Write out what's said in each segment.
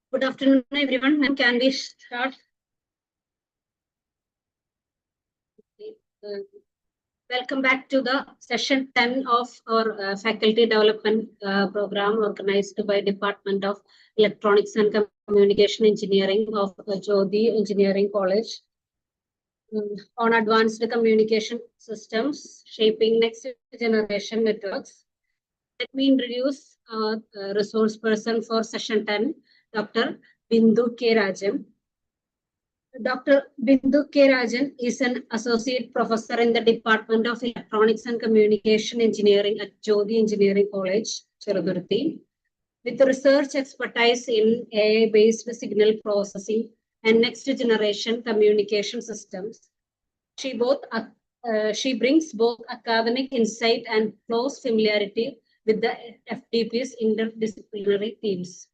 Good afternoon, everyone. And can we start? Welcome back to the session 10 of our faculty development program organized by Department of Electronics and Communication Engineering of Jyoti Engineering College on advanced communication systems shaping next generation networks. Let me introduce our resource person for session 10, Dr. Bindu K. Rajan. Dr. Bindu K. Rajan is an associate professor in the Department of Electronics and Communication Engineering at Jyoti Engineering College, Cherudurthi, with research expertise in AI-based signal processing and next-generation communication systems. She brings both academic insight and close familiarity with the FDP's interdisciplinary teams.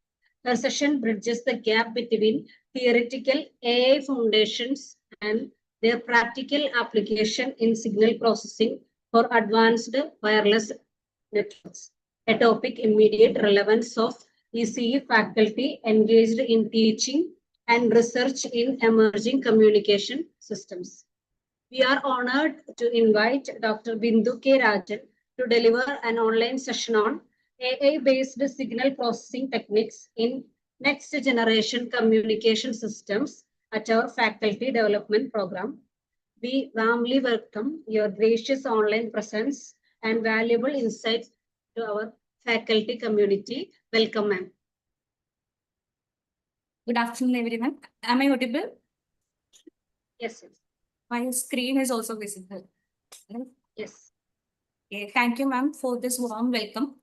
Her session bridges the gap between theoretical AI foundations and their practical application in signal processing for advanced wireless networks, a topic immediate relevance of ECE faculty engaged in teaching and research in emerging communication systems. We are honored to invite Dr. Bindu K. Rajan to deliver an online session on AI-based signal processing techniques in next generation communication systems at our faculty development program. We warmly welcome your gracious online presence and valuable insights to our faculty community. Welcome, ma'am. Good afternoon, everyone. Am I audible? Yes, yes. My screen is also visible. Yes. Okay, thank you, ma'am, for this warm welcome.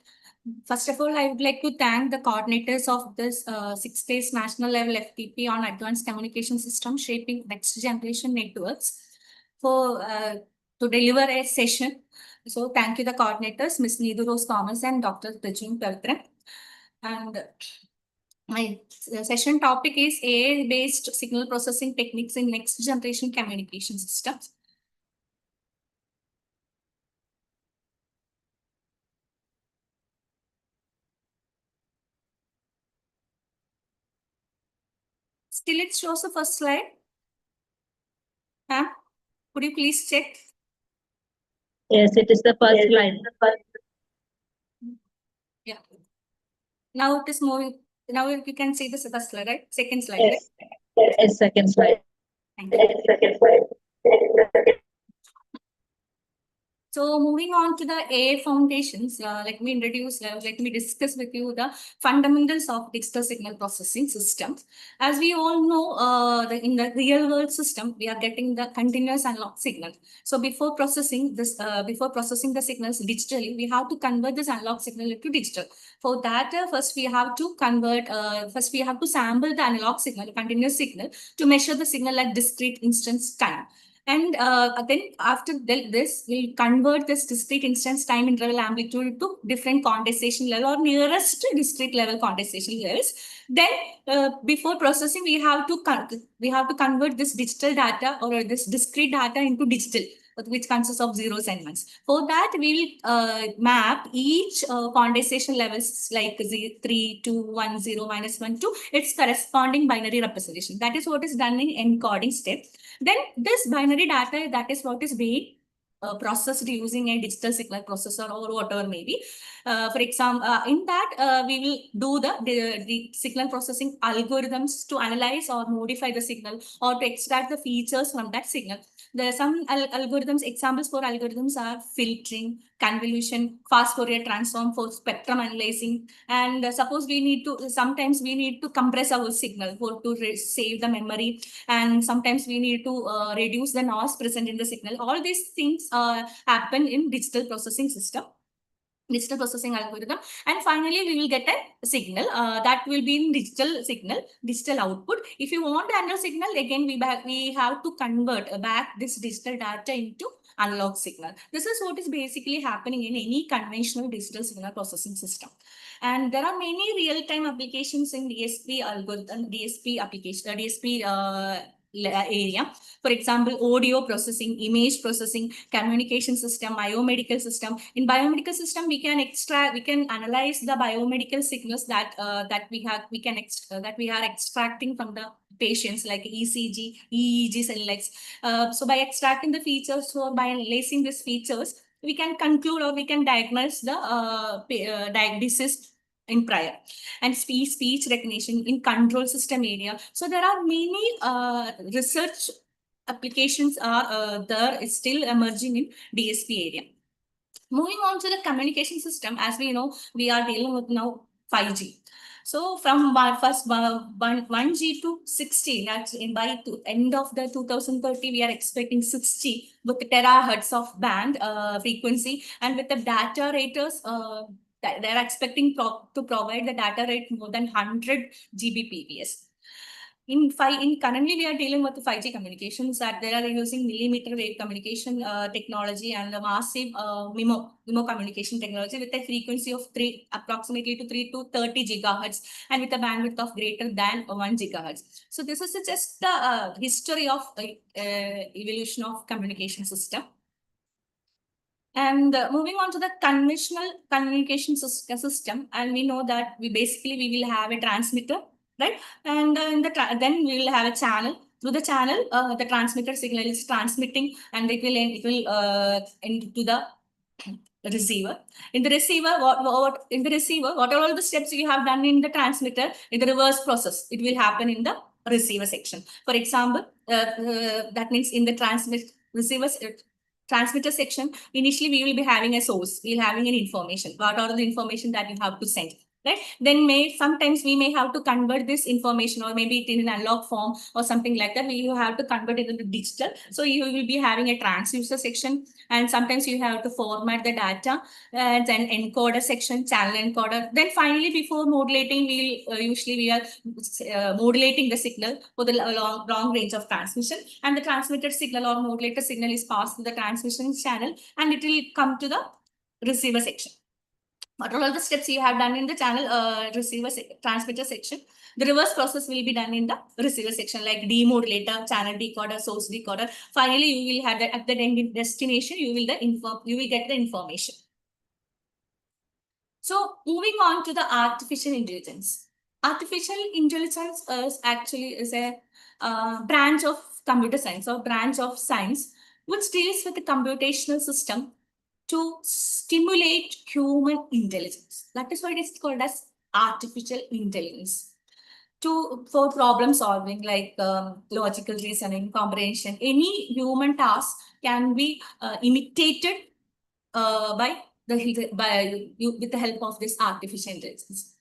First of all, I would like to thank the coordinators of this 6 days national level FTP on advanced communication system shaping next generation networks for to deliver a session. So thank you, the coordinators, Ms. Needu Rose Thomas and Dr. Tejun Pavitran. And my session topic is AI-based signal processing techniques in next generation communication systems. Still, it shows the first slide. Ma'am, could you please check? Yes, it is the first slide. Yeah. Now it is moving. Now you can see the first slide, right? Second slide, yes. Right? Yes, second slide. Thank you. So moving on to the AI foundations, let me discuss with you the fundamentals of digital signal processing systems. As we all know, in the real world system, we are getting the continuous analog signal. So before processing the signals digitally, we have to convert this analog signal into digital. For that, first we have to sample the analog signal, continuous signal, to measure the signal at discrete instance time. And then after this, we'll convert this discrete instance time interval amplitude to different condensation level or nearest discrete level condensation levels. Then before processing, we have to convert this digital data or this discrete data into digital, which consists of zeros and ones. For that, we will map each condensation levels like 3, 2, 1, 0, -1, 2, its corresponding binary representation. That is what is done in encoding step. Then this binary data, that is what is being processed using a digital signal processor or whatever maybe. For example, in that we will do the signal processing algorithms to analyze or modify the signal or to extract the features from that signal. There are some algorithms, examples for algorithms are filtering, convolution, fast Fourier transform for spectrum analyzing. And sometimes we need to compress our signal to save the memory. And sometimes we need to reduce the noise present in the signal. All these things happen in digital processing system, digital processing algorithm. And finally, we will get a signal that will be in digital output. If you want the analog signal, again, we have to convert back this digital data into analog signal. This is what is basically happening in any conventional digital signal processing system. And there are many real-time applications in DSP algorithm, DSP application, DSP area. For example, audio processing, image processing, communication system, biomedical system. In biomedical system, we can analyze the biomedical signals that we are extracting from the patients, like ECG, EEG, cells. So by extracting the features or by analyzing these features, we can conclude or we can diagnose the disease in prior. And speech recognition in control system area. So there are many research applications there is still emerging in DSP area. Moving on to the communication system, as we know, we are dealing with now 5G. So from first 1G to 6G, that's by end of the 2030, we are expecting 6G with terahertz of band frequency, and with the data raters, they're expecting to provide the data rate more than 100 Gbps. Currently we are dealing with the 5G communications, that they are using millimeter wave communication technology and the massive MIMO communication technology with a frequency of approximately 3 to 30 gigahertz and with a bandwidth of greater than 1 gigahertz. So this is just the history of evolution of communication system. And moving on to the conventional communication system, and we know that we will have a transmitter, right? And then we will have a channel. Through the channel, the transmitter signal is transmitting, and it will into the receiver. In the receiver, what are all the steps you have done in the transmitter? In the reverse process, it will happen in the receiver section. For example, that means in the transmitter section, initially we will be having a source, we'll having an information. What are the information that you have to send? Right? Then sometimes we may have to convert this information, or maybe it in an analog form or something like that. You have to convert it into digital. So you will be having a transducer section, and sometimes you have to format the data, then encoder section, channel encoder. Then finally, before modulating, we are modulating the signal for the long range of transmission, and the transmitted signal or modulated signal is passed to the transmission channel, and it will come to the receiver section. What are all the steps you have done in the channel transmitter section? The reverse process will be done in the receiver section, like demodulator, channel decoder, source decoder. Finally, you will have that at the destination, you will get the information. So moving on to the artificial intelligence. Artificial intelligence is a branch of computer science or branch of science which deals with the computational system to stimulate human intelligence. That is why it is called as artificial intelligence. For problem solving, like logical reasoning, comprehension, any human task can be imitated with the help of this artificial intelligence.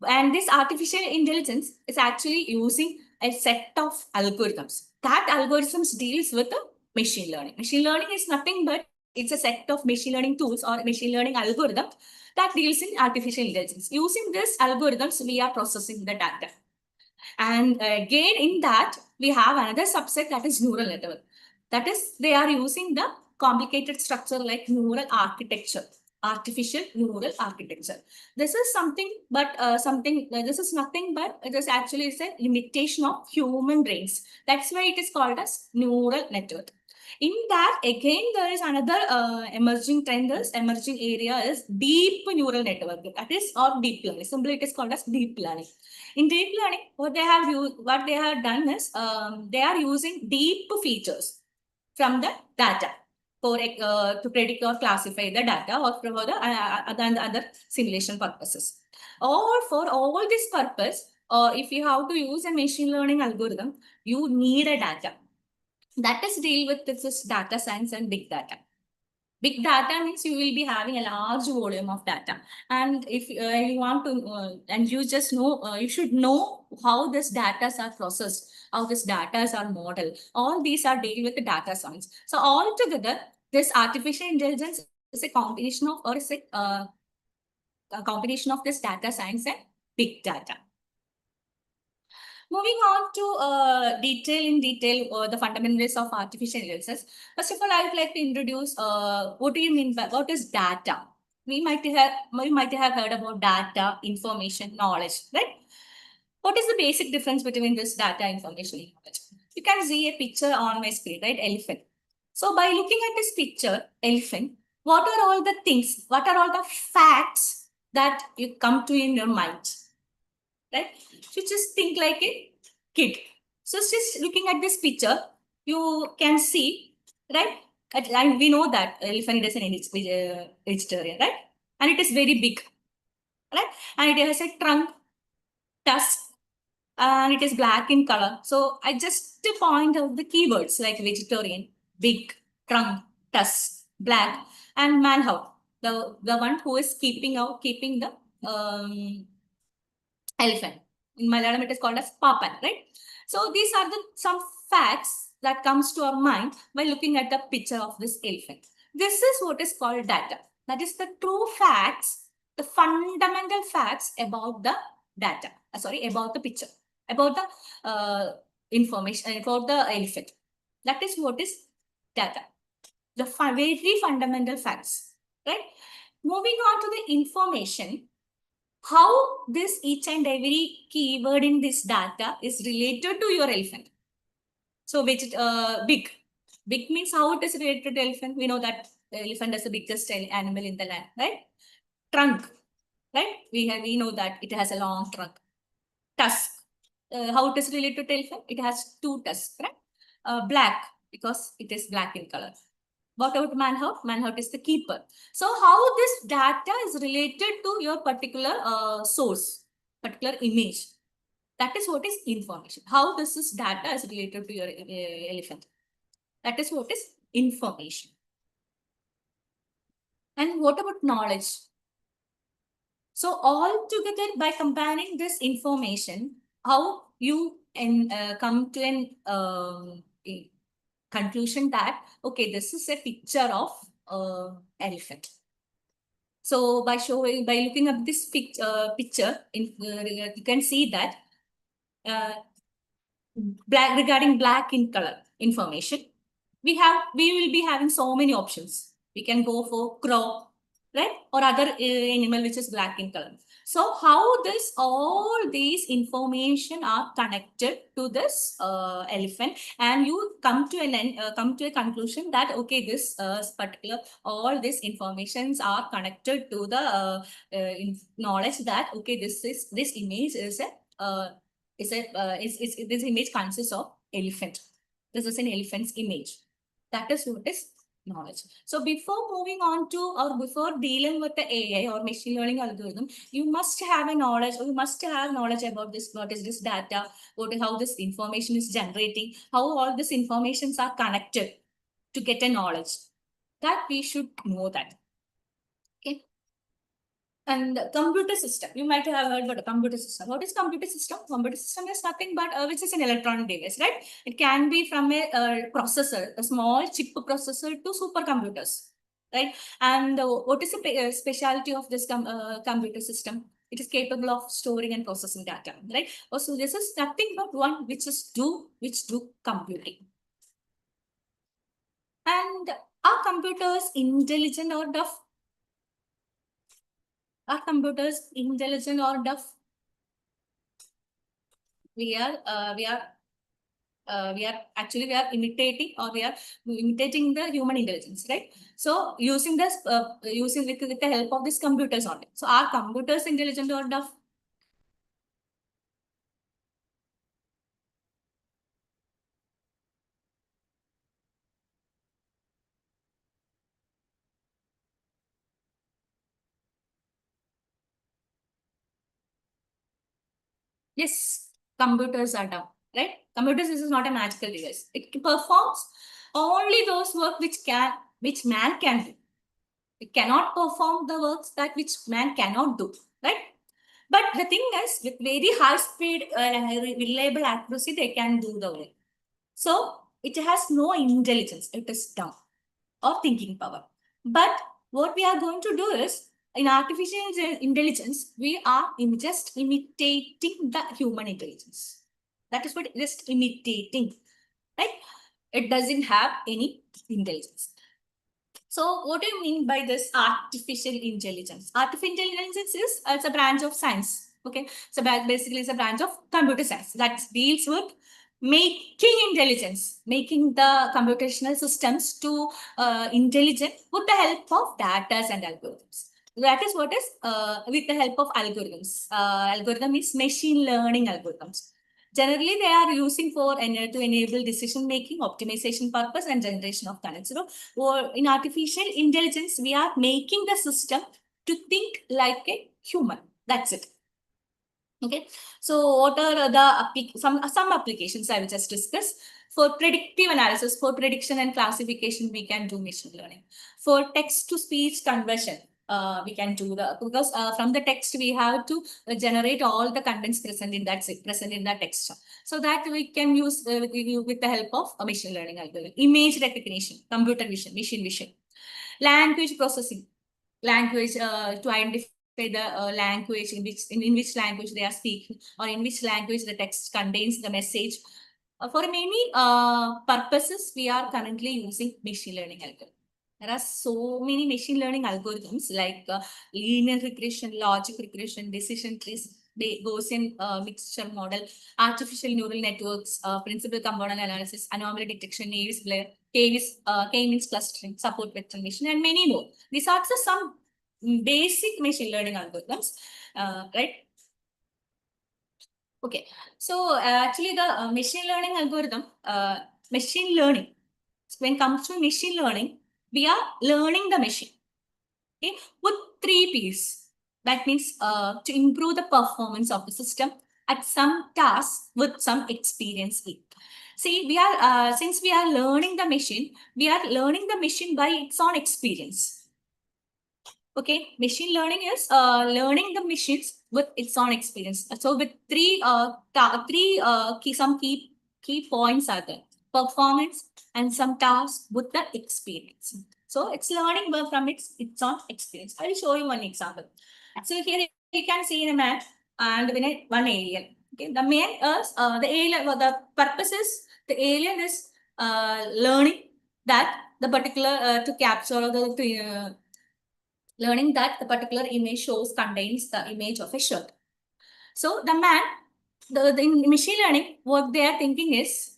And this artificial intelligence is actually using a set of algorithms. That algorithms deals with the machine learning. Machine learning is nothing but it's a set of machine learning tools or machine learning algorithms that deals in artificial intelligence. Using these algorithms, we are processing the data. And again, in that, we have another subset that is neural network. That is, they are using the complicated structure like neural architecture, artificial neural architecture. This is something, but this is nothing but it is actually a limitation of human brains. That's why it is called as neural network. In that, again, there is another emerging trend, emerging area is deep neural network. That is, or deep learning. Simply, it is called as deep learning. In deep learning, what they have done is they are using deep features from the data to predict or classify the data or for the other simulation purposes. Or for all this purpose, if you have to use a machine learning algorithm, you need a data. That is deal with this data science and big data. Big data means you will be having a large volume of data. And if you want to, and you just know, you should know how this data are processed, how this data are modeled. All these are dealing with the data science. So all together, this artificial intelligence is a combination of, or is a combination of this data science and big data. Moving on to detail the fundamentals of artificial intelligence. First of all, I would like to introduce what do you mean by what is data? We might have heard about data, information, knowledge, right? What is the basic difference between this data, information, and knowledge? You can see a picture on my screen, right? Elephant. So by looking at this picture, elephant, what are all the things, what are all the facts that you come to in your mind, right? So just think like a kid. So just looking at this picture, you can see, right? And we know that elephant is an vegetarian, right? And it is very big, right? And it has a trunk, tusk, and it is black in color. So I just point out the keywords like vegetarian, big, trunk, tusk, black, and manhound. The one who is keeping the elephant. In Malayalam, it is called as papan, right? So these are the some facts that comes to our mind by looking at the picture of this elephant. This is what is called data. That is the true facts, the fundamental facts about the data. About the picture, about the information, about the elephant. That is what is data. The very fundamental facts, right? Moving on to the information, how this each and every keyword in this data is related to your elephant. So big. Big means how it is related to elephant. We know that the elephant is the biggest animal in the land, right? Trunk, right? We know that it has a long trunk. Tusk. How it is related to elephant? It has two tusks, right? Black, because it is black in color. What about manhound? Manhound is the keeper. So how this data is related to your particular source, particular image? That is what is information. How this data is related to your elephant? That is what is information. And what about knowledge? So all together, by combining this information, how you come to a conclusion that, okay, this is a picture of elephant. So by looking at this picture, you can see that regarding black in color information, we will be having so many options. We can go for crow, right? Or other animal which is black in color. So how all these information are connected to this elephant, and you come to a conclusion that, okay, this particular, all these informations are connected to the knowledge that, okay, this image is this image consists of elephant. This is an elephant's image. That is what is knowledge. So before moving on to, or before dealing with the AI or machine learning algorithm, you must have a knowledge, or you must have knowledge about this, what is this data, how this information is generating, how all these informations are connected to get a knowledge. That we should know that. Okay. And computer system, you might have heard about a computer system. What is computer system? Computer system is nothing but which is an electronic device, right? It can be from a processor, a small chip processor, to supercomputers, right? And what is the specialty of this computer system? It is capable of storing and processing data, right? So this is nothing but one which do computing. And are computers intelligent or deaf? Are computers intelligent or deaf? We are imitating, or we are imitating the human intelligence, right? So using this with the help of these computers only. So are computers intelligent or deaf? Yes, computers are dumb, right? Computers, this is not a magical device. It performs only those work which man can do. It cannot perform the works that which man cannot do, right? But the thing is, with very high speed and reliable accuracy, they can do the work. So it has no intelligence. It is dumb, or thinking power. But what we are going to do is, in artificial intelligence, we are just imitating the human intelligence. That is what just imitating, right? It doesn't have any intelligence. So what do you mean by this artificial intelligence? Artificial intelligence is a branch of science. Okay, so basically it's a branch of computer science that deals with making intelligence, making the computational systems to intelligent with the help of data and algorithms. That is what is with the help of algorithms. Algorithm is machine learning algorithms. Generally, they are using for to enable decision making, optimization purpose, and generation of connects. So, or in artificial intelligence, we are making the system to think like a human. That's it. Okay, so what are the some applications I will just discuss. For predictive analysis, for prediction and classification, we can do machine learning. For text to speech conversion, we can do because from the text we have to generate all the contents present in that text. So that we can use with the help of a machine learning algorithm. Image recognition, computer vision, machine vision, language processing, language to identify the language in which language they are speaking, or in which language the text contains the message. For many purposes, we are currently using machine learning algorithms. There are so many machine learning algorithms like linear regression, logic regression, decision trees, Gaussian mixture model, artificial neural networks, principal component analysis, anomaly detection, K-means clustering, support vector machine, and many more. These are just some basic machine learning algorithms, right? Okay, so actually the machine learning algorithm, machine learning, when it comes to machine learning, we are learning the machine, okay, with 3 P's. That means to improve the performance of the system at some task with some experience. See, we are since we are learning the machine, we are learning the machine by its own experience. Okay, machine learning is learning the machines with its own experience. So with three key points are there: performance and some tasks with the experience. So it's learning from its own experience. I will show you one example. So here you can see a man and one alien. Okay, the man is the alien. Well, the purpose is the alien is learning that the particular to capture the learning that the particular image contains the image of a shirt. So the man, in machine learning, what they are thinking is,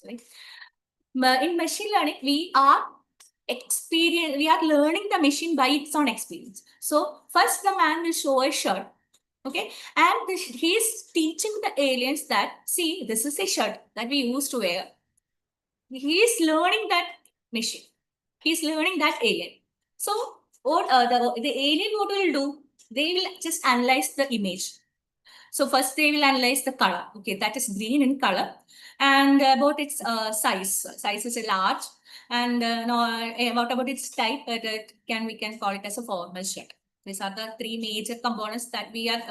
in machine learning, we are learning the machine by its own experience. So first the man will show a shirt, okay, and he is teaching the aliens that, see, this is a shirt that we used to wear. He is learning that machine. He is learning that alien. So what the alien what will do? They will just analyze the image. So first they will analyze the color. Okay, that is green in color, and about its size. Size is large, and what about its type? We can call it as a formal shirt. These are the 3 major components that we are.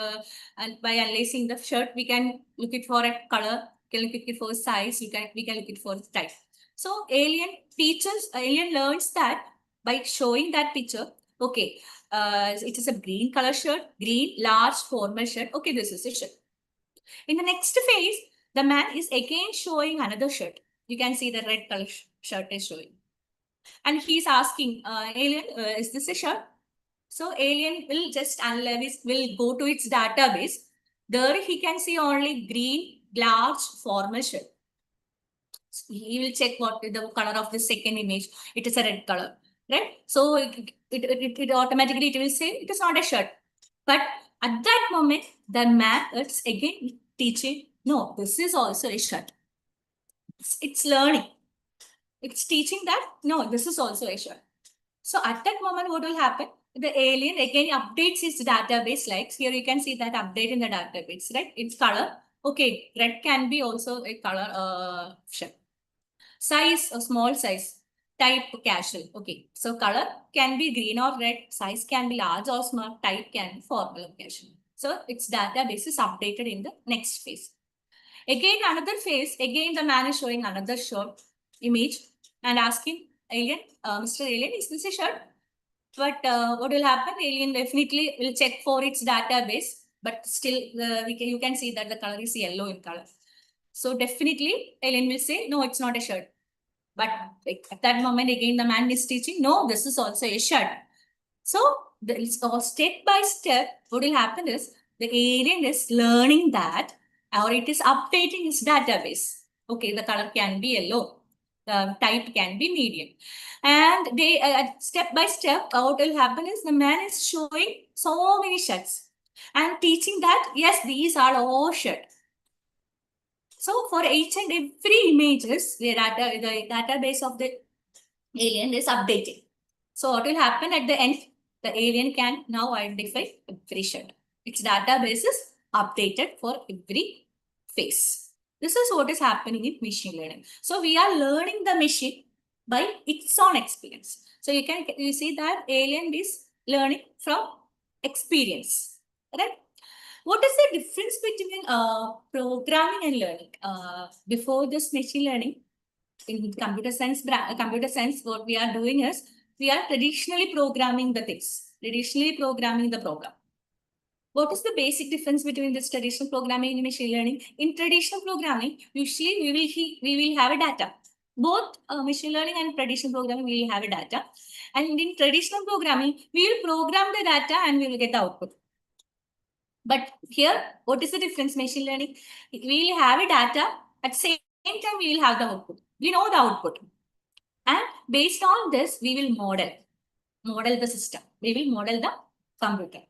And by analyzing the shirt, we can look it for a color. We can look it for size. We can look it for type. So alien learns that by showing that picture. Okay, it is a green color shirt, green, large, formal shirt. Okay, this is a shirt. In the next phase, the man is again showing another shirt. You can see the red color shirt is showing. And he's asking, alien, is this a shirt? So alien will just analyze, will go to its database. There he can see only green, large, formal shirt. So he will check what is the color of the second image. It is a red color, right? So it automatically it will say it is not a shirt. But at that moment, the man is again teaching, no, this is also a shirt. It's learning. It's teaching that, no, this is also a shirt. So at that moment, what will happen? The alien again updates its database. Like here, you can see that update in the database, right? Its color. Okay, red can be also a color shirt. Size, a small size. Type, casual. Okay, so color can be green or red. Size can be large or small. Type can be formal or casual. So its database is updated in the next phase. Again, another phase. Again, the man is showing another short image and asking alien, Mr. Alien, is this a shirt? But what will happen? Alien definitely will check for its database, but still you can see that the color is yellow in color. So definitely alien will say, no, it's not a shirt. But like, at that moment, again, the man is teaching, no, this is also a shirt. So step by step, what will happen is the alien is learning that or it is updating its database. Okay, the color can be yellow, the type can be medium. And they step by step, what will happen is the man is showing so many shirts and teaching that, yes, these are all shirts. So for each and every images, the database of the alien is updating. So what will happen at the end? The alien can now identify every shard. Its database is updated for every face. This is what is happening in machine learning. So we are learning the machine by its own experience. So you see that alien is learning from experience, right? What is the difference between programming and learning? Before this machine learning, in computer science, what we are doing is we are traditionally programming the things, traditionally programming the program. What is the basic difference between this traditional programming and machine learning? In traditional programming, usually we will have a data. Both machine learning and traditional programming will have a data. And in traditional programming, we will program the data and we will get the output. But here, what is the difference? Machine learning, we will have a data. At the same time, we will have the output. We know the output. And based on this, we will model the system. We will model the computer.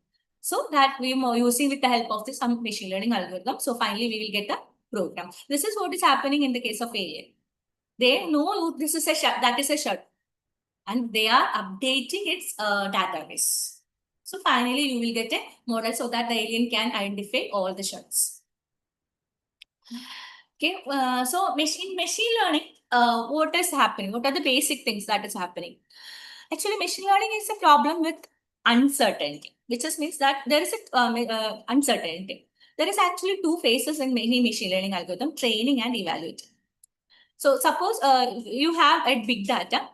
So that we are using with the help of this some machine learning algorithm. So finally, we will get the program. This is what is happening in the case of alien. They know this is a shard, that is a shard. And they are updating its database. So finally, you will get a model so that the alien can identify all the shards. Okay, so machine learning, what is happening? What are the basic things that is happening? Actually, machine learning is a problem with uncertainty, which just means that there is a uncertainty. There is actually two phases in many machine learning algorithm: training and evaluating. So suppose you have a big data,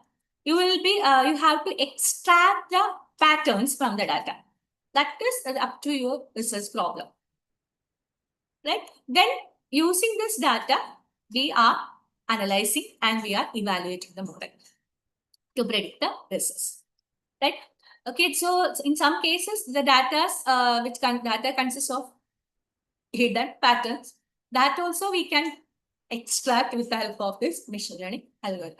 you have to extract the patterns from the data. That is up to your business problem, right? Then using this data, we are analyzing and we are evaluating the model to predict the results, right? Okay, so in some cases, the data consists of hidden patterns that also we can extract with the help of this machine learning algorithm.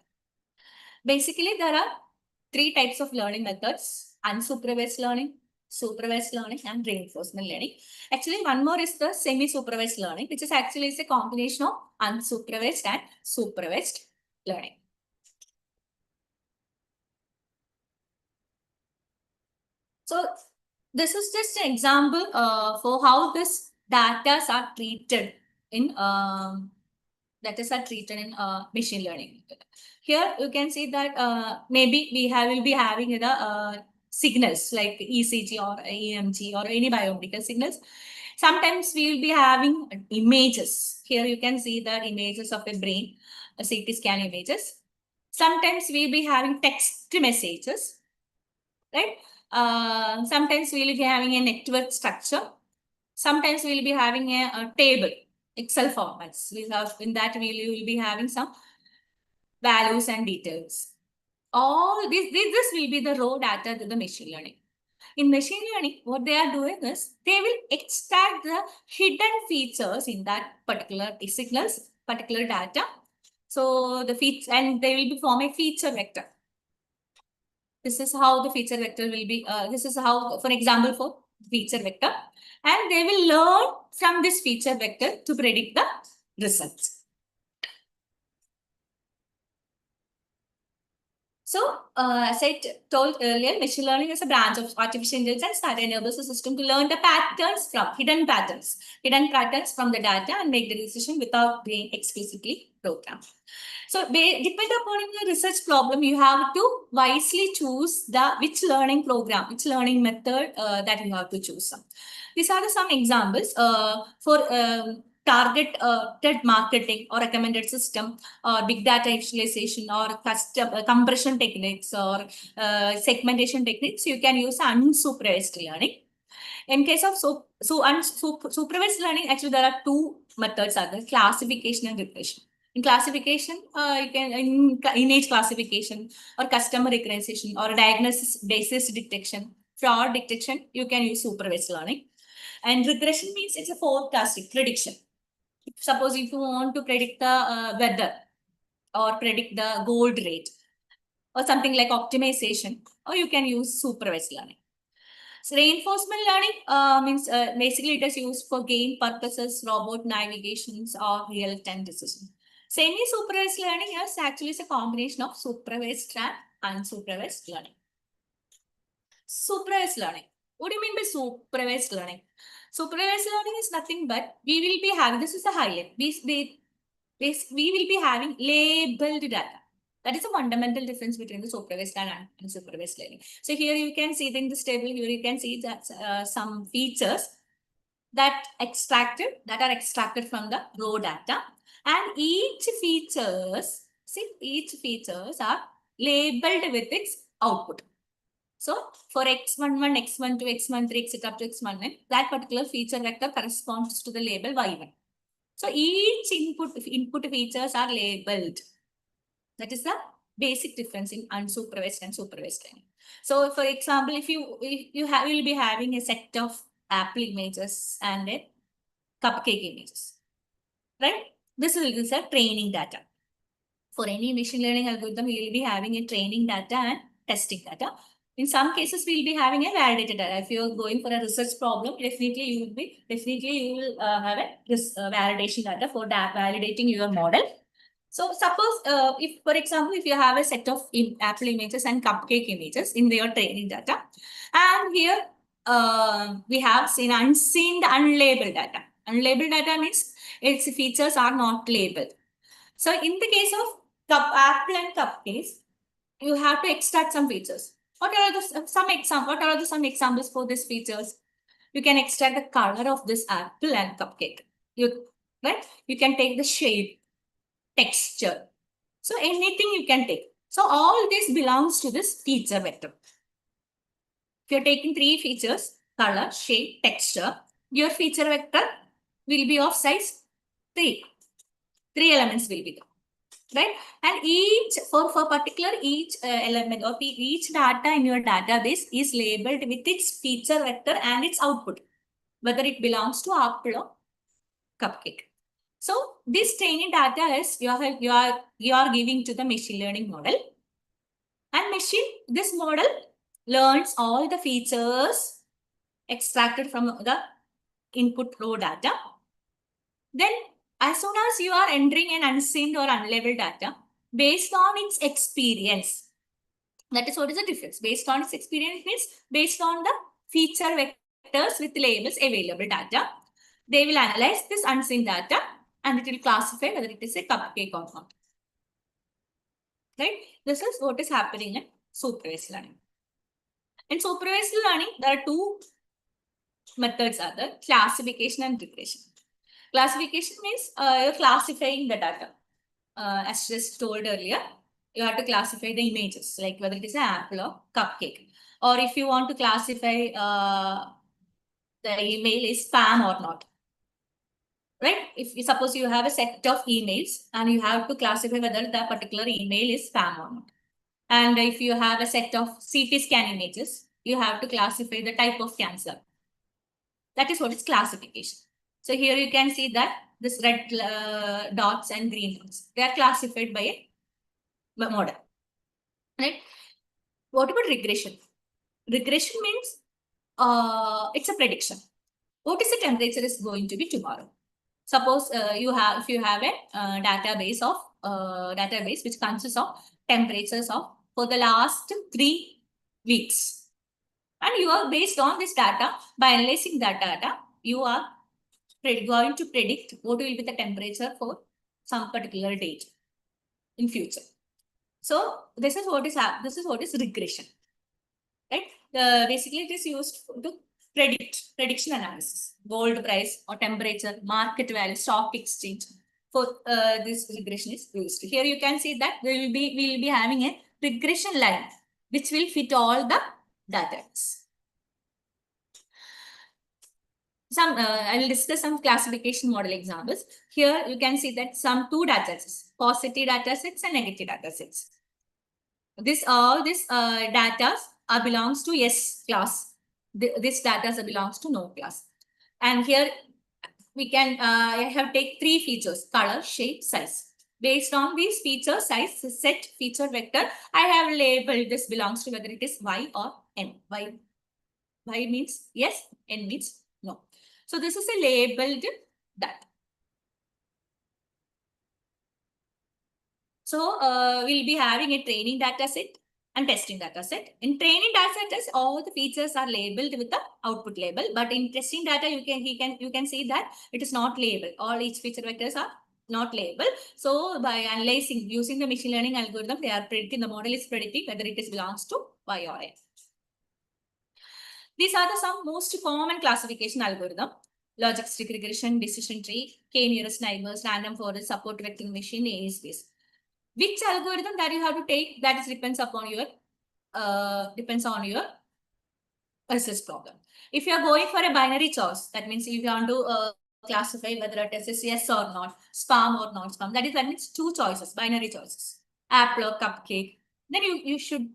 Basically, there are three types of learning methods: unsupervised learning, supervised learning, and reinforcement learning. Actually, one more is the semi-supervised learning, which is actually a combination of unsupervised and supervised learning. So this is just an example for how this data are treated in machine learning. Here you can see that maybe will be having the signals like ECG or EMG or any biomedical signals. Sometimes we will be having images. Here you can see the images of a brain, CT scan images. Sometimes we will be having text messages, right? Sometimes we will be having a network structure. Sometimes we will be having a table, Excel formats. In that we will be having some values and details. All this will be the raw data to the machine learning. In machine learning, what they are doing is they will extract the hidden features in that particular signals, particular data. So the feature, and they will be forming a feature vector. This is how the feature vector will be. This is how, for example, for feature vector, and they will learn from this feature vector to predict the results. So, as I told earlier, machine learning is a branch of artificial intelligence that enables the system to learn the hidden patterns from the data and make the decision without being explicitly programmed. So, depending upon the research problem, you have to wisely choose which learning method that you have to choose. These are some examples for targeted marketing or recommended system, or big data visualization, or custom compression techniques, or segmentation techniques. You can use unsupervised learning. In case of supervised learning, actually there are two methods: classification and regression. In classification, you can in image classification or customer recognition or diagnosis basis detection, fraud detection, you can use supervised learning. And regression means it's a forecasting prediction. Suppose if you want to predict the weather or predict the gold rate or something like optimization, or you can use supervised learning. So reinforcement learning means basically it is used for game purposes, robot navigations, or real-time decision. Semi-supervised learning is actually a combination of supervised and unsupervised learning. Supervised learning. What do you mean by supervised learning? Supervised learning is nothing but we will be having, this is a highlight, we will be having labeled data. That is a fundamental difference between the supervised and unsupervised learning. So here you can see in this table, here you can see that some features that are extracted from the raw data, and each features are labeled with its output. So for x11, x12, x13, etc. up to x19, that particular feature vector corresponds to the label y1. So each input features are labeled. That is the basic difference in unsupervised and supervised learning. So for example, if you will be having a set of apple images and a cupcake images, right? This is a training data. For any machine learning algorithm, we will be having a training data and testing data. In some cases, we will be having a validated data. If you are going for a research problem, definitely you will have a validation data for that validating your model. So suppose if, for example, if you have a set of apple images and cupcake images in your training data, and here we have seen unseen unlabeled data. Unlabeled data means its features are not labeled. So in the case of apple and cupcakes, you have to extract some features. What are some examples for these features? You can extract the color of this apple and cupcake. Right? You can take the shape, texture. So anything you can take. So all this belongs to this feature vector. If you're taking three features, color, shape, texture, your feature vector will be of size 3. 3 elements will be there. Right? And for particular element or each data in your database is labeled with its feature vector and its output, whether it belongs to apple or cupcake. So this training data is you are giving to the machine learning model, and this model learns all the features extracted from the input raw data. Then as soon as you are entering an unseen or unlabeled data, based on its experience, that is what is the difference. Based on its experience means based on the feature vectors with labels available data, they will analyze this unseen data and it will classify whether it is a cupcake or not. Right? This is what is happening in supervised learning. In supervised learning, there are two methods: are the classification and regression. Classification means you're classifying the data. As just told earlier, you have to classify the images, like whether it is an apple or cupcake. Or if you want to classify the email is spam or not. Right? If you suppose you have a set of emails and you have to classify whether that particular email is spam or not. And if you have a set of CT scan images, you have to classify the type of cancer. That is what is classification. So here you can see that this red dots and green dots, they are classified by a model. Right? What about regression? Regression means it's a prediction. What is the temperature is going to be tomorrow? Suppose if you have a database which consists of temperatures for the last 3 weeks, and you are based on this data, by analyzing that data, you are going to predict what will be the temperature for some particular date in future. So this is what is regression, right? Basically, it is used to prediction analysis, gold price or temperature, market value, stock exchange. For this regression is used. Here you can see that we will be having a regression line which will fit all the data. I will discuss some classification model examples. Here you can see that some two data sets, positive data sets and negative data sets. All this data belongs to yes class. This data belongs to no class. And here we can I have take three features: color, shape, size. Based on these feature, size, set, feature vector, I have labeled this belongs to whether it is Y or N. Y means yes, N means no. So this is a labeled that. So we'll be having a training data set and testing data set. In training data set, all the features are labeled with the output label, but in testing data, you can see that it is not labeled. All each feature vectors are not labeled. So by analyzing using the machine learning algorithm, they are predicting, the model is predicting whether it is belongs to Y or N. These are the some most common classification algorithm: logistic regression, decision tree, k nearest neighbors, random forest, support vectoring machine, AES based. Which algorithm that you have to take, that is depends on your assess problem. If you are going for a binary choice, that means if you want to classify whether it is yes or not, spam or not spam, that means two choices, binary choices, apple or cupcake. Then you should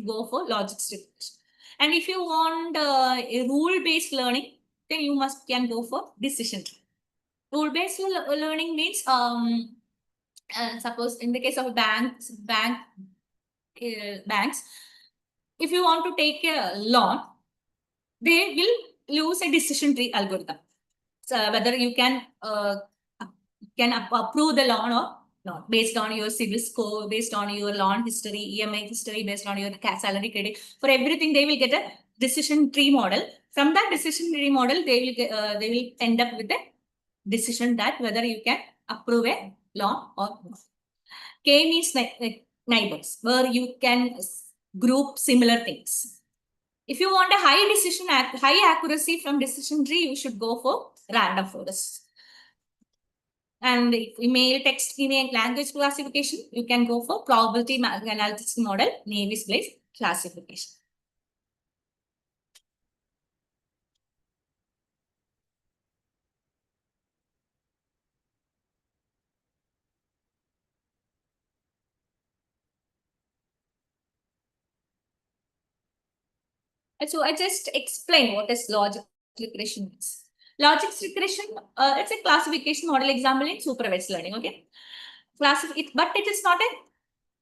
go for logic regression. And if you want a rule-based learning, then you can go for decision tree. Rule-based learning means suppose in the case of banks, if you want to take a loan, they will use a decision tree algorithm. So whether you can approve the loan or not, based on your CIBIL score, based on your loan history, EMI history, based on your salary credit. For everything, they will get a decision tree model. From that decision tree model, they will end up with a decision that whether you can approve a loan or not. K means neighbors, where you can group similar things. If you want a high accuracy from decision tree, you should go for random forest. And email, text, email, language classification, you can go for probability analysis model, Navier-Stokes classification. And so I just explain what is logic regression means. Logic regression, it's a classification model example in supervised learning. Okay, but it is not a.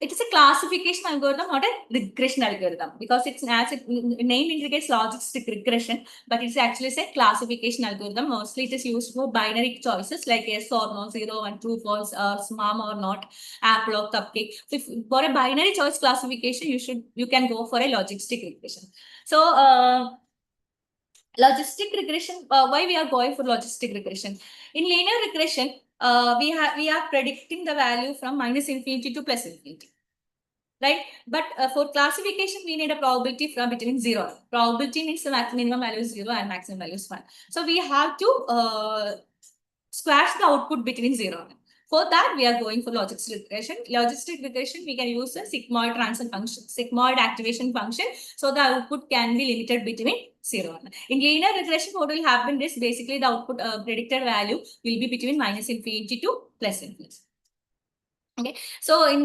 It is a classification algorithm, not a regression algorithm, because it's as its name indicates logistic regression, but it's actually a classification algorithm. Mostly it is used for binary choices like yes or no, 0 and true, false, or spam or not, apple or cupcake. So for a binary choice classification, you can go for a logistic regression. So logistic regression, why we are going for logistic regression? In linear regression, we are predicting the value from -infinity to +infinity. Right? But for classification, we need a probability from between 0. Probability means the minimum value is 0 and maximum value is 1. So we have to squash the output between 0 and 1. For that, we are going for logistic regression. Logistic regression, we can use a sigmoid transfer function, sigmoid activation function. So the output can be limited between 0 and 1. In linear regression, what will happen is basically the output predicted value will be between -infinity to +infinity. Okay, so in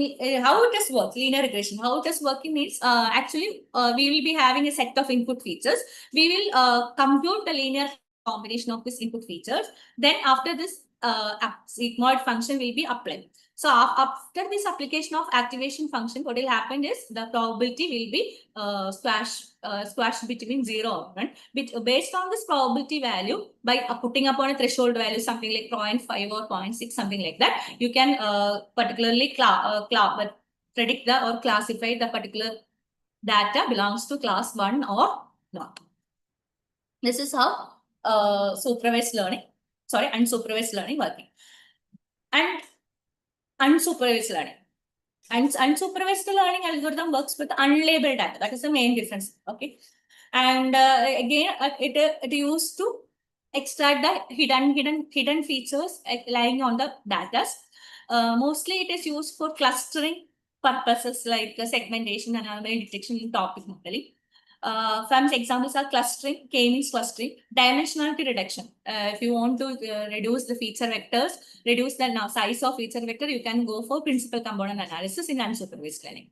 how it is work, linear regression, how it is working means actually we will be having a set of input features. We will compute the linear combination of these input features. Then after this sigmoid function will be applied. So after this application of activation function, what will happen is the probability will be squashed between 0 and 1. Based on this probability value, by putting upon a threshold value, something like 0.5 or 0.6, something like that, you can particularly predict or classify the particular data belongs to class 1 or not. This is how unsupervised learning working. And unsupervised learning. And unsupervised learning algorithm works with unlabeled data. That is the main difference. Okay. And again, it used to extract the hidden features lying on the data. Mostly it is used for clustering purposes like segmentation and anomaly detection in topic modeling. Some examples are clustering, k-means clustering, dimensionality reduction. If you want to reduce the feature vectors, reduce the size of feature vector, you can go for principal component analysis in unsupervised learning.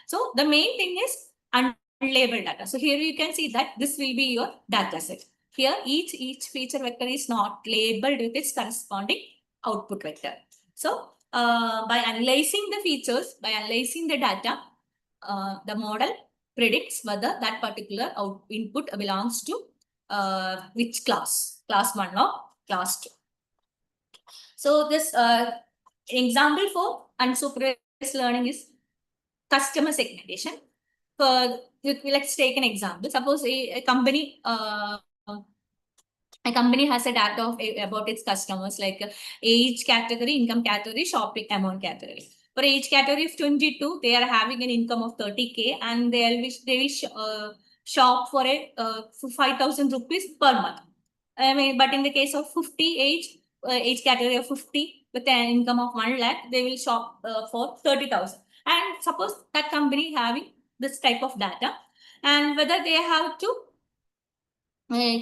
So the main thing is unlabeled data. So here you can see that this will be your data set. Here, each feature vector is not labeled with its corresponding output vector. So, by analyzing the features, by analyzing the data, the model predicts whether that particular input belongs to which class 1 or class 2. So, this example for unsupervised learning is customer segmentation. Let's take an example. Suppose a company has a data of about its customers, like age category, income category, shopping amount category. For age category of 22, they are having an income of 30K and they will shop for 5,000 rupees per month. I mean, but in the case of 50 age category of 50 with an income of 1 lakh, they will shop for 30,000. And suppose that company having this type of data, and whether they have to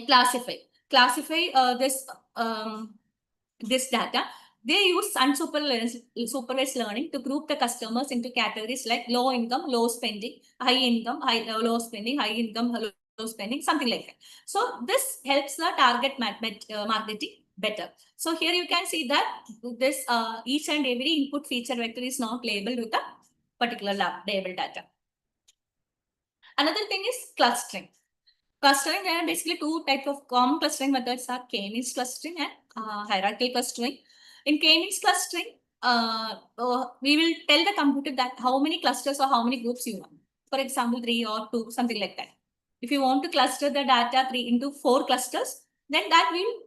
classify this data. They use unsupervised learning to group the customers into categories like low income, low spending, high income, low spending, high income, low spending, something like that. So this helps the target marketing better. So here you can see that this each and every input feature vector is not labeled with a particular label data. Another thing is clustering. Clustering, there are basically two types of common clustering methods are k-means clustering and hierarchical clustering. In k-means clustering, we will tell the computer that how many clusters or how many groups you want. For example, 3 or 2, something like that. If you want to cluster the data 3 into 4 clusters, then that will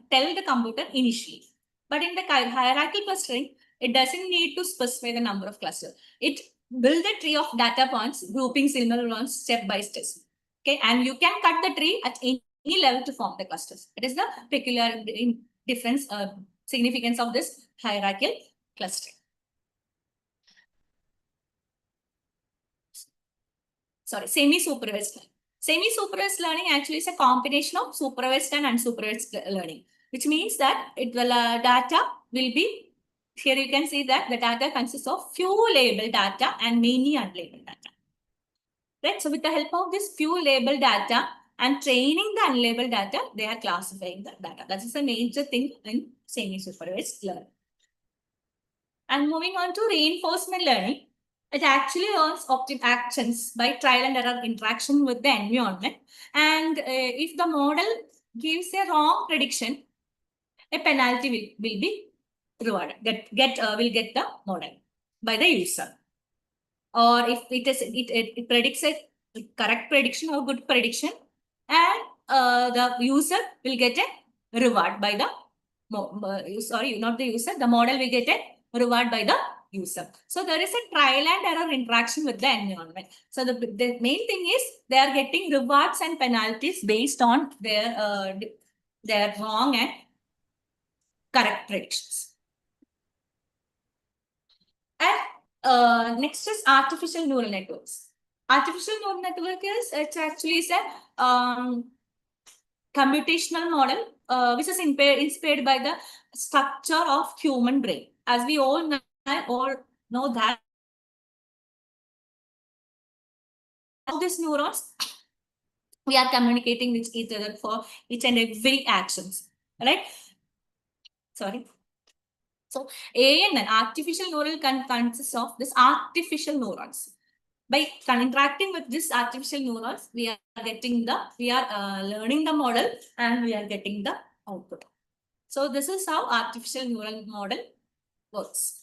tell the computer initially. But in the hierarchical clustering, it doesn't need to specify the number of clusters. It builds a tree of data points, grouping similar ones step by step. Okay, and you can cut the tree at any level to form the clusters. It is the peculiar difference, significance of this hierarchical clustering. Sorry, semi-supervised learning. Semi-supervised learning actually is a combination of supervised and unsupervised learning, which means that it will data will be, here you can see that the data consists of few labeled data and many unlabeled data. Right? So with the help of this few labeled data and training the unlabeled data, they are classifying the data. That is a major thing in semi-supervised learning. And moving on to reinforcement learning, it actually learns optimal actions by trial and error interaction with the environment. And if the model gives a wrong prediction, a penalty will be rewarded. Will get the model by the user. Or if it predicts a correct prediction or good prediction, and the user will get a reward by the the model will get a reward by the user. So there is a trial and error interaction with the environment. So the main thing is they are getting rewards and penalties based on their wrong and correct predictions. And next is artificial neural networks. Artificial neural network is a computational model which is inspired by the structure of human brain. As we all know that all these neurons, we are communicating with each other for each and every actions, right? Sorry. So ANN, artificial neural, consists of this artificial neurons. By interacting with this artificial neurons, we are learning the model and we are getting the output. So this is how artificial neural model works.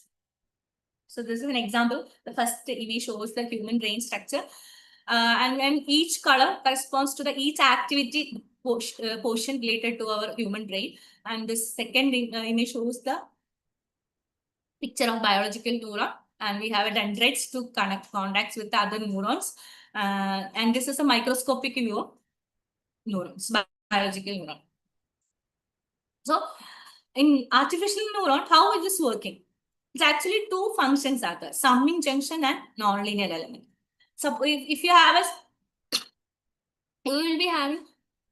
So this is an example. The first image shows the human brain structure. And then each color corresponds to each activity portion related to our human brain. And this second image shows the picture of biological neuron. And we have a dendrites to connect contacts with the other neurons. And this is a microscopic view of neurons, biological neuron. So in artificial neuron, how is this working? It's actually two functions are there, summing junction and nonlinear element. So if you have you will be having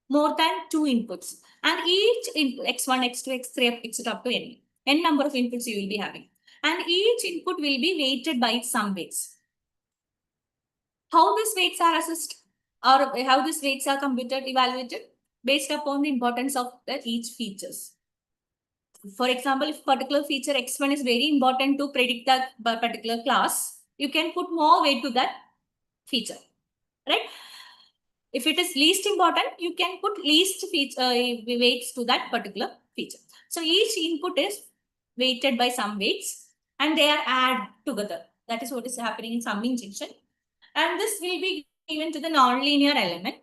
more than 2 inputs, and each input x1, x2, x3, etc. up to n number of inputs you will be having, and each input will be weighted by some weights. How these weights are assessed or how these weights are computed, evaluated? based upon the importance of each features. For example, if particular feature X1 is very important to predict that particular class, you can put more weight to that feature, right? If it is least important, you can put least weights to that particular feature. So each input is weighted by some weights and they are added together. That is what is happening in summing junction. And this will be given to the nonlinear element.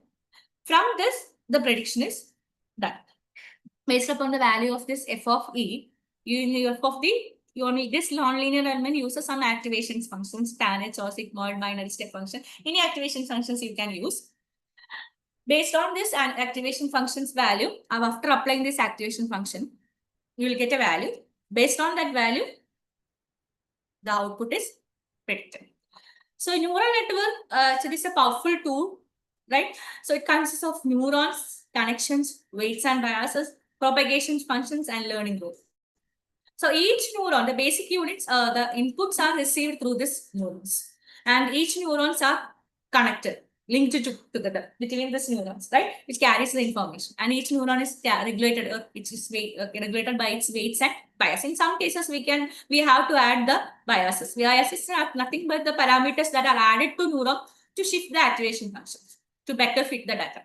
From this, the prediction is done. Based upon the value of this f of e, this nonlinear element uses some activation functions, tan h or sigmoid binary step function. Any activation functions you can use. Based on this activation function's value, after applying this activation function, you will get a value. Based on that value, the output is predicted. So neural network, so this is a powerful tool, right? So it consists of neurons, connections, weights and biases, propagation functions, and learning growth. So each neuron, the basic units, the inputs are received through this neurons, and each neurons are connected, linked together between these neurons, right? Which carries the information, and each neuron is regulated, it is regulated by its weights and bias. In some cases, we have to add the biases. Biases are nothing but the parameters that are added to neuron to shift the activation functions to better fit the data.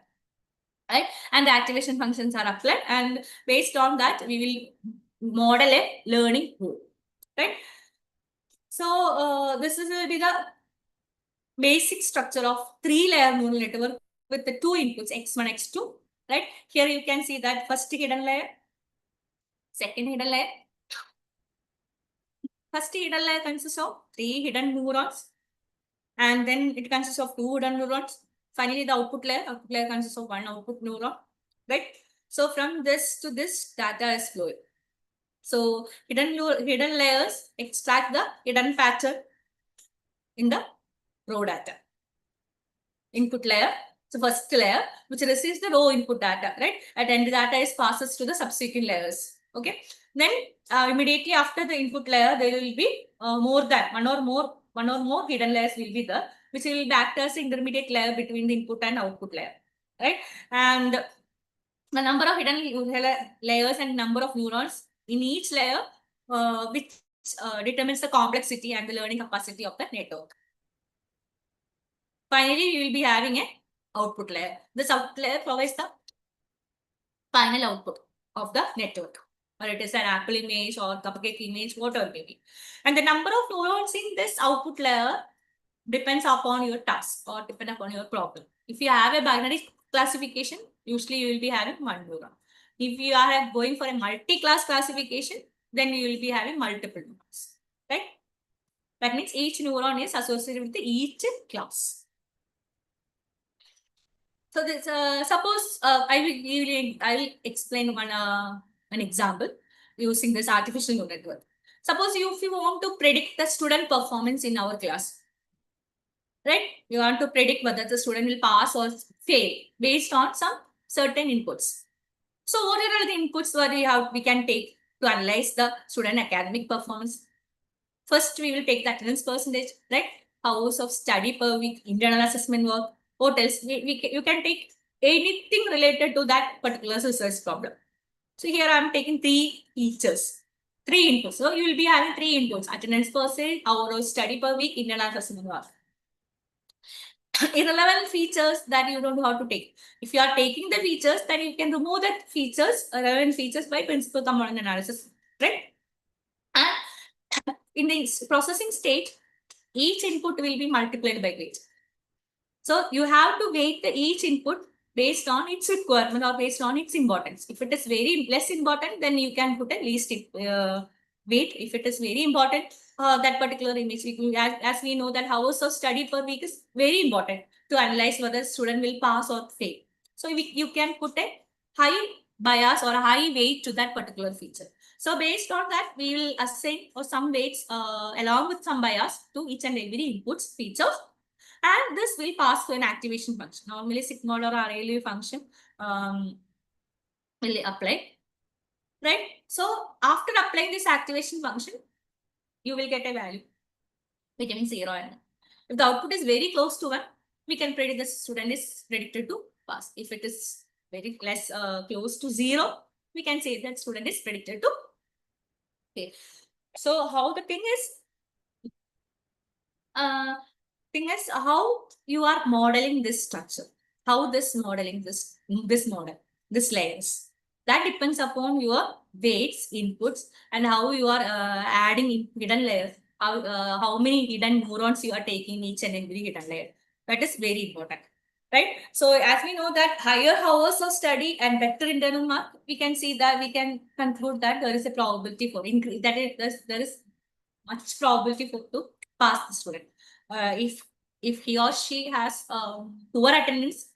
Right? And the activation functions are applied, and based on that, we will model a learning group, right? So this is will be the basic structure of 3-layer neural network with the 2 inputs, x1, x2, right? Here you can see that first hidden layer, second hidden layer. First hidden layer consists of 3 hidden neurons, and then it consists of 2 hidden neurons. Finally, the output layer consists of 1 output neuron, right? So from this to this, data is flowing. So hidden layers extract the hidden pattern in the raw data. Input layer, so first layer, which receives the raw input data, right? And then the data is passes to the subsequent layers. Okay. Then immediately after the input layer, there will be more than one or more hidden layers will be there, which will act as intermediate layer between the input and output layer, right? And the number of hidden layers and number of neurons in each layer, which determines the complexity and the learning capacity of the network. Finally, we will be having an output layer. This output layer provides the final output of the network, or it is an apple image or cupcake image, whatever it may be. And the number of neurons in this output layer depends upon your task or depend upon your problem. If you have a binary classification, usually you will be having 1 neuron. If you are going for a multi-class classification, then you will be having multiple neurons, right? That means each neuron is associated with each class. So this, suppose I will explain an example using this artificial neural network. Suppose if you want to predict the student performance in our class, right? You want to predict whether the student will pass or fail based on some certain inputs. So what are the inputs that we can take to analyze the student academic performance? First, we will take the attendance percentage, right? Hours of study per week, internal assessment work, what else? You can take anything related to that particular research problem. So here I am taking 3 features, 3 inputs. So you will be having 3 inputs: attendance percentage, hour of study per week, internal assessment work. Irrelevant features that you don't know how to take. If you are taking the features, then you can remove that features, relevant features by principal component analysis, right? And in the processing state, each input will be multiplied by weight. So you have to weight each input based on its requirement or based on its importance. If it is very less important, then you can put a least weight. If it is very important, that particular image, as we know that hours of study per week is very important to analyze whether student will pass or fail. So you can put a high bias or a high weight to that particular feature. So based on that, we will assign or some weights along with some bias to each and every inputs features. And this will pass to an activation function. Normally, sigmoid or RLU function will apply, right? So after applying this activation function, you will get a value between 0 and 1. If the output is very close to 1, we can predict the student is predicted to pass. If it is very less close to 0, we can say that student is predicted to fail. So how the uh, thing is how you are modeling this structure, how this modeling this model, this layers. That depends upon your weights, inputs, and how you are adding in hidden layers. How many hidden neurons you are taking each and every hidden layer. That is very important, right? So as we know that higher hours of study and better internal mark, we can see that we can conclude that there is a probability for increase. That is there is much probability for to pass the student. If he or she has poor attendance,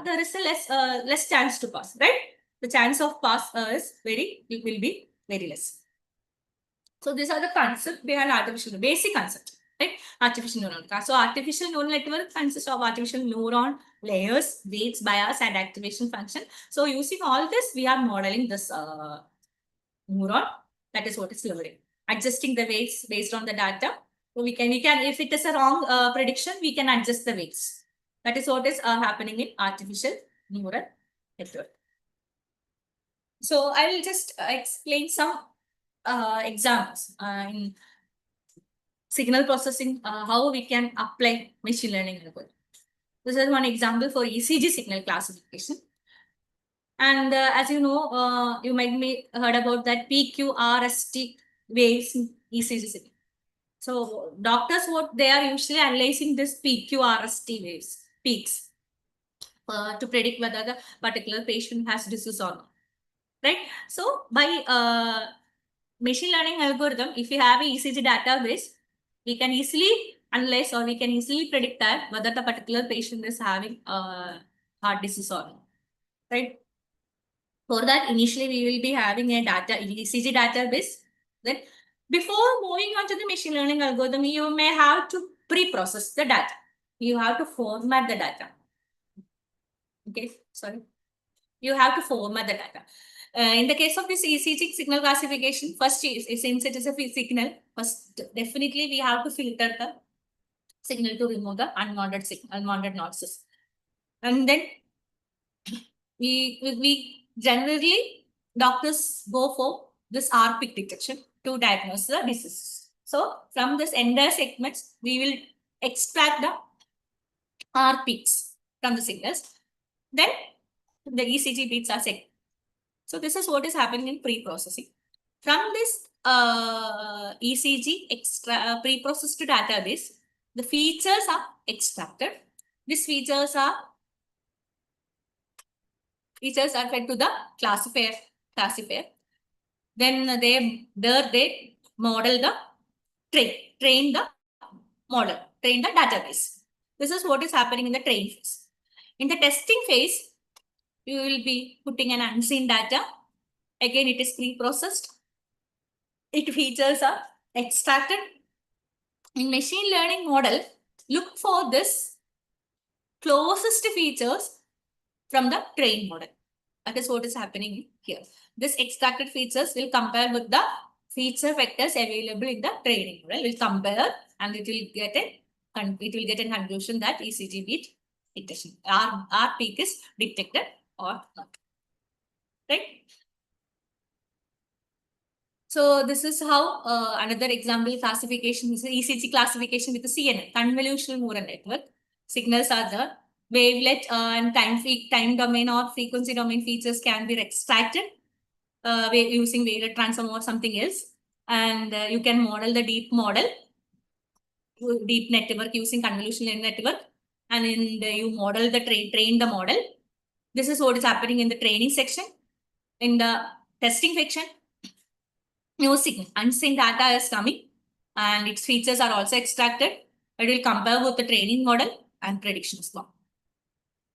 there is a less chance to pass, right? The chance of pass will be very less. So these are the concepts behind artificial, basic concept, right? Artificial neural network. So artificial neural network consists of artificial neuron layers, weights, bias, and activation function. So using all this, we are modeling this neuron. That is what is learning. Adjusting the weights based on the data. So we can if it is a wrong prediction, we can adjust the weights. That is what is happening in artificial neural network. So I will just explain some examples in signal processing, how we can apply machine learning algorithm. This is one example for ECG signal classification. And as you know, you might be heard about that PQRST waves in ECG signal. So doctors, what they are usually analyzing this PQRST waves, peaks, to predict whether the particular patient has disease or not, right? So by machine learning algorithm, if you have a ECG database, we can easily analyze or we can easily predict that whether the particular patient is having heart disease or not, right? For that, initially we will be having a ECG database. Then before moving on to the machine learning algorithm, you may have to pre-process the data. You have to format the data. Okay, sorry. You have to format the data. In the case of this ECG signal classification, first since it is a signal, first definitely we have to filter the signal to remove the unwanted noises. And then we generally doctors go for this R-peak detection to diagnose the disease. So from this entire segments, we will extract the R-peaks from the signals. Then the ECG beats are set. So this is what is happening in pre-processing. From this ECG pre-processed database, the features are extracted. These features are fed to the classifier. Then they model the train the database. This is what is happening in the train phase. In the testing phase, you will be putting an unseen data. Again, it is pre-processed. Its features are extracted. In machine learning model, look for this closest features from the trained model. That is what is happening here. This extracted features will compare with the feature vectors available in the training model. Will compare and it will get a conclusion that ECG beat detection. R peak is detected or not. Right? So this is how another example classification is ECG classification with the CNN, convolutional neural network. Signals are the wavelet and time domain or frequency domain features can be extracted using wavelet transform or something else. And you can model the deep network using convolutional network. And you model the train the model. This is what is happening in the training section. In the testing section, new signal, unseen data is coming and its features are also extracted. It will compare with the training model and predictions law.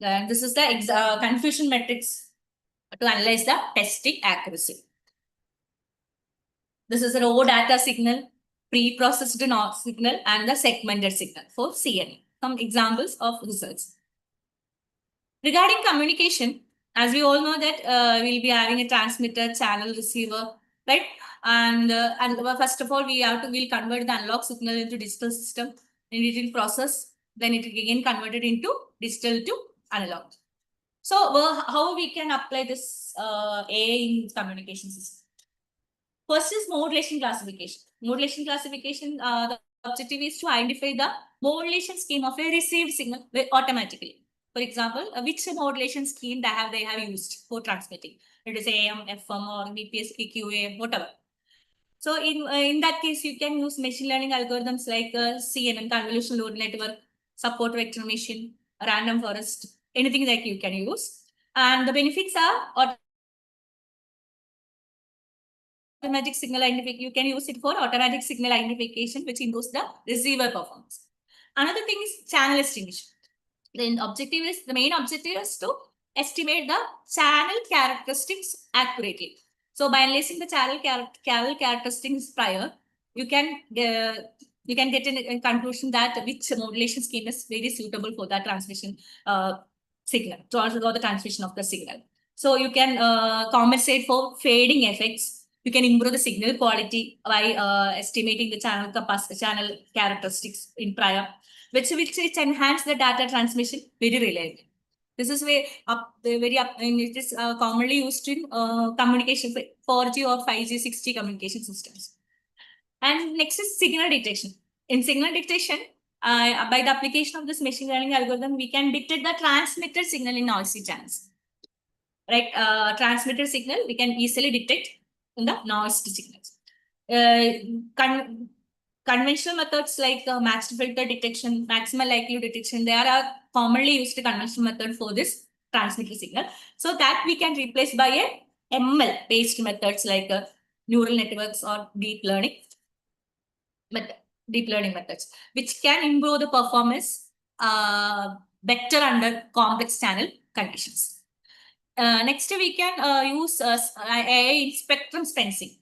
And this is the confusion matrix to analyze the testing accuracy. This is a raw data signal, pre-processed signal, and the segmented signal for CNN. Some examples of results. Regarding communication, as we all know that we'll be having a transmitter, channel, receiver, right? And first of all, we'll convert the analog signal into digital system, and it will process. Then it will again converted into digital to analog. So how we can apply this AI in communication system? First is modulation classification. Modulation classification, the objective is to identify the modulation scheme of a received signal automatically. For example, which modulation scheme they have used for transmitting. It is AM, FM, or BPS, QA, whatever. So in that case, you can use machine learning algorithms like CNN, convolutional neural network, support vector machine, random forest, anything that you can use. And the benefits are automatic signal identification. You can use it for automatic signal identification, which improves the receiver performance. Another thing is channel estimation. The main objective is to estimate the channel characteristics accurately. So by analyzing the channel characteristics prior, you can get a conclusion that which modulation scheme is very suitable for that transmission signal, for the transmission of the signal. So you can compensate for fading effects. You can improve the signal quality by estimating the channel capacity, channel characteristics in prior, which enhance the data transmission very reliably. This is it is commonly used in communication 4G or 5G, 6G communication systems. And next is signal detection. In signal detection, by the application of this machine learning algorithm, we can detect the transmitted signal in noisy channels. Right, transmitted signal we can easily detect in the noisy signals. Conventional methods like matched filter detection, maximal likelihood detection, they are a commonly used conventional method for this transmitted signal. So that we can replace by a ML based methods like neural networks or deep learning methods, which can improve the performance better under complex channel conditions. Next, we can use AI in spectrum sensing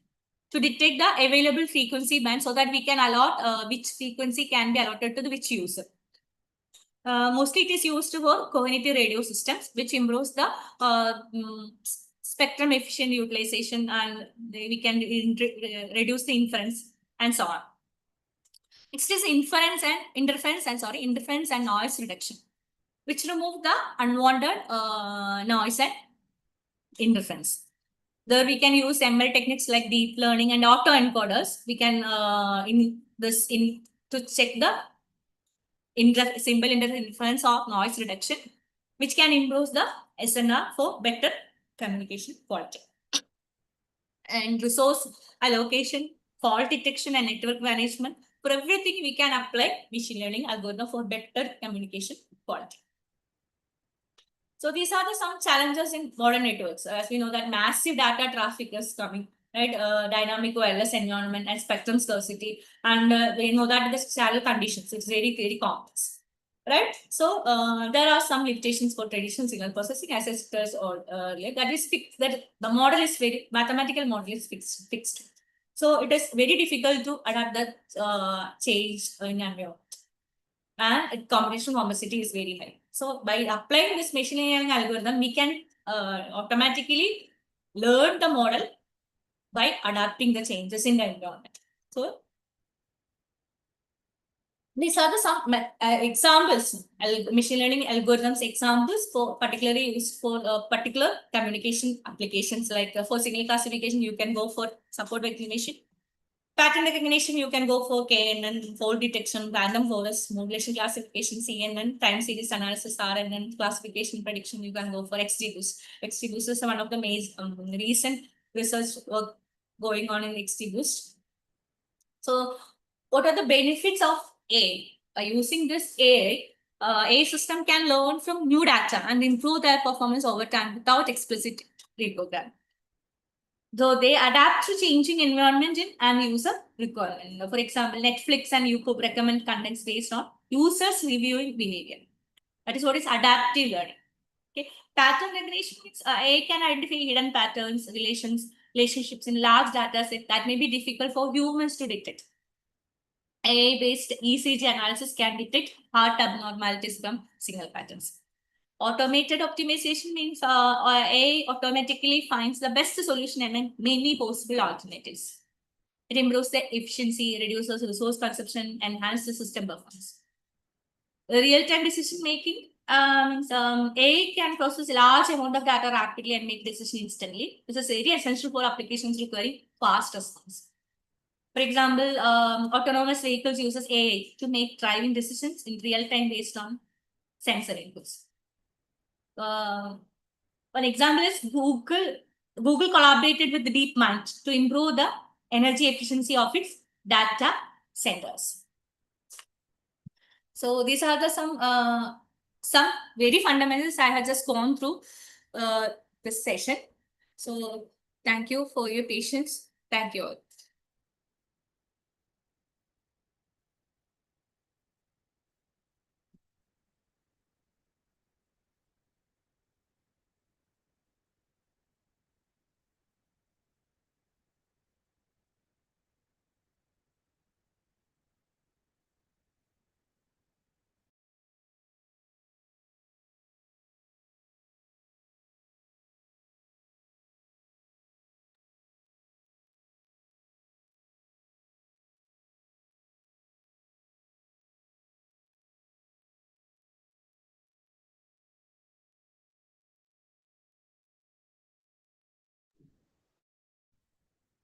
to detect the available frequency band so that we can allot which frequency can be allotted to the which user. Mostly it is used for cognitive radio systems, which improves the spectrum efficient utilization, and we can reduce the inference and so on. Next is interference and noise reduction, which remove the unwanted noise and interference. There we can use ML techniques like deep learning and autoencoders. We can to check the simple interference or noise reduction, which can improve the SNR for better communication quality. And resource allocation, fault detection, and network management. For everything, we can apply machine learning algorithm for better communication quality. So these are some challenges in modern networks. As we know that massive data traffic is coming, right? Dynamic wireless environment and spectrum scarcity. And we know that the channel conditions, it's very, very complex, right? So there are some limitations for traditional signal processing, as I discussed earlier. That is fixed, that the model is mathematical model is fixed. So it is very difficult to adapt that change in environment. And computational complexity is very high. So by applying this machine learning algorithm, we can automatically learn the model by adapting the changes in the environment. So these are some examples, machine learning algorithms examples for particularly used for particular communication applications. Like for signal classification, you can go for support vector machine. Pattern recognition, you can go for KNN, fault detection, random forest, modulation classification, CNN, time series analysis, RNN, classification prediction, you can go for XGBoost. XGBoost is one of the recent research work going on in XGBoost. So what are the benefits of AI? By using this AI system can learn from new data and improve their performance over time without explicit reprogramming. So they adapt to changing environment and user requirement. For example, Netflix and YouTube recommend contents based on users' reviewing behavior. That is what is adaptive learning. Okay. Pattern recognition means AI can identify hidden patterns, relationships in large data set that may be difficult for humans to detect. AI-based ECG analysis can detect heart abnormalities from signal patterns. Automated optimization means AI automatically finds the best solution and many possible alternatives. It improves the efficiency, reduces resource consumption, enhances the system performance. Real-time decision making, AI can process a large amount of data rapidly and make decisions instantly. This is very essential for applications requiring fast response. For example, autonomous vehicles uses AI to make driving decisions in real time based on sensor inputs. One example is Google. Google collaborated with DeepMind to improve the energy efficiency of its data centers. So these are the some very fundamentals I have just gone through this session. So thank you for your patience. Thank you all.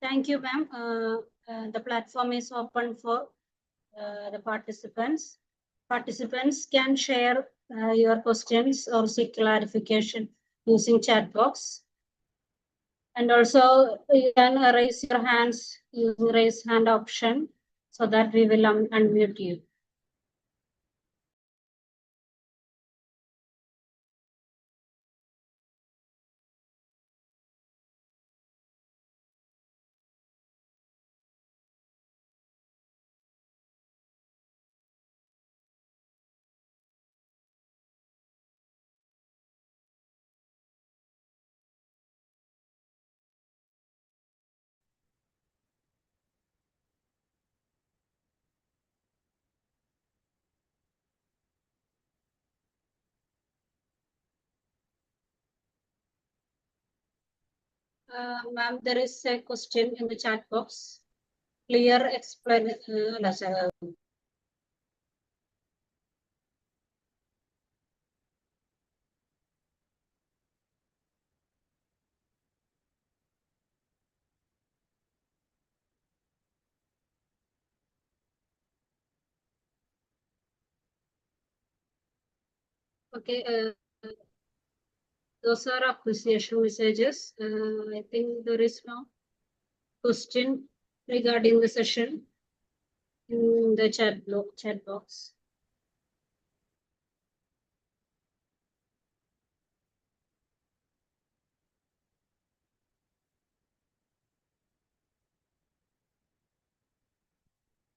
Thank you, ma'am. The platform is open for the participants. Participants can share your questions or seek clarification using chat box. And also you can raise your hands using raise hand option so that we will unmute you. Ma'am, there is a question in the chat box. Clear explanation. Okay, those are appreciation messages. I think there is no question regarding the session in the chat box.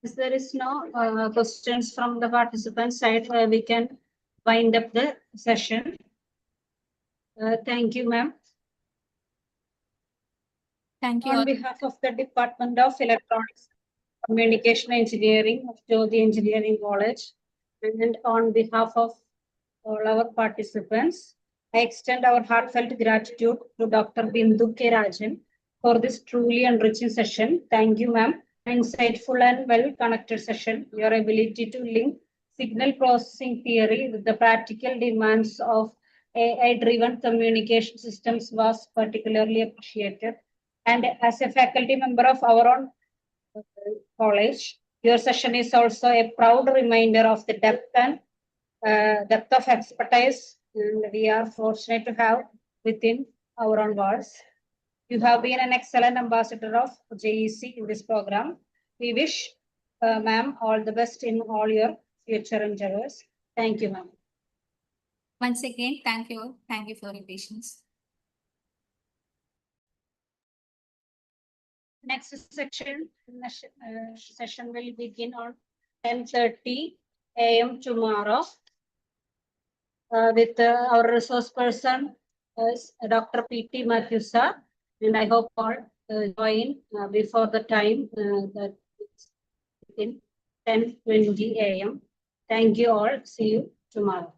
If there is no questions from the participant side, we can wind up the session. Thank you, ma'am. Thank you. On behalf of the Department of Electronics Communication Engineering of Jyoti Engineering College, and on behalf of all our participants, I extend our heartfelt gratitude to Dr. Bindu K. Rajan for this truly enriching session. Thank you, ma'am. Insightful and well-connected session. Your ability to link signal processing theory with the practical demands of AI-driven communication systems was particularly appreciated. And as a faculty member of our own college, your session is also a proud reminder of the depth of expertise we are fortunate to have within our own walls. You have been an excellent ambassador of JEC in this program. We wish, ma'am, all the best in all your future endeavors. Thank you, ma'am. Once again, thank you. Thank you for your patience. Next session will begin on 10:30 a.m. tomorrow with our resource person, Dr. P.T. Mathusa, and I hope all join before the time that it's in 10:20 a.m. Thank you all. See you tomorrow.